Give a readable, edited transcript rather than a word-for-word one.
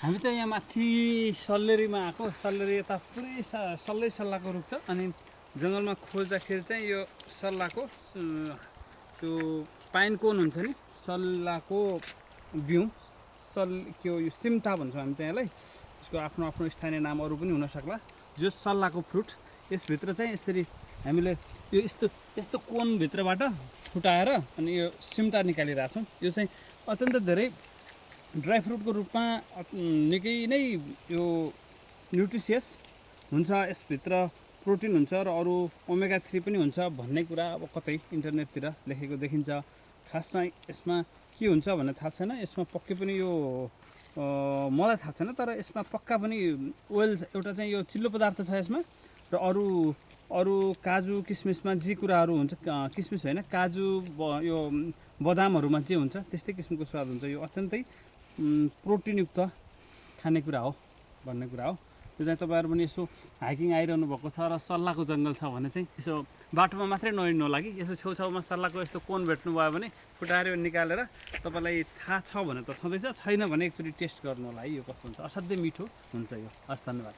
हामी चाहिँ यहाँ माथि सल्लेरीमा आएको। सल्लेरी यता पुरै सल्लाको रुख छ अनि जङ्गलमा खोज्दाखेरि चाहिँ यो सल्लाको त्यो पाइन कोन हुन्छ नि, सल्लाको बिउ के हो यो सिम्टा भन्छौँ हामी चाहिँ यसलाई। यसको आफ्नो आफ्नो स्थानीय नाम अरू पनि हुनसक्ला। जो सल्लाको फ्रुट यसभित्र चाहिँ यसरी हामीले यो यस्तो कोनभित्रबाट फुटाएर अनि यो सिम्टा निकालिरहेको छौँ। यो चाहिँ अत्यन्त धेरै ड्राई फ्रुटको रूपमा निकै नै यो न्युट्रिसियस हुन्छ। यसभित्र प्रोटिन हुन्छ र अरू ओमेगा 3 पनि हुन्छ भन्ने कुरा अब कतै इन्टरनेटतिर लेखेको देखिन्छ। खासमा यसमा के हुन्छ भन्ने थाहा छैन। यसमा पक्कै पनि यो मलाई थाहा छैन, तर यसमा पक्का पनि ओइल एउटा चाहिँ यो चिल्लो पदार्थ छ यसमा। र अरू काजु किसमिसमा जे कुराहरू हुन्छ, किसमिस होइन काजु यो बदामहरूमा जे हुन्छ त्यस्तै किसिमको स्वाद हुन्छ। यो अत्यन्तै प्रोटिनयुक्त खानेकुरा हो भन्ने कुरा हो। त्यो चाहिँ तपाईँहरू पनि यसो हाइकिङ आइरहनु भएको छ र सल्लाको जङ्गल छ भने चाहिँ यसो बाटोमा मात्रै नहिँड्नु होला कि यसो छेउछाउमा सल्लाको यस्तो कोन भेट्नुभयो भने फुटाएर निकालेर तपाईँलाई थाहा छ भने त छँदैछ, छैन भने एकचोटि टेस्ट गर्नु होला है यो कस्तो हुन्छ। असाध्यै मिठो हुन्छ यो। हस्, धन्यवाद।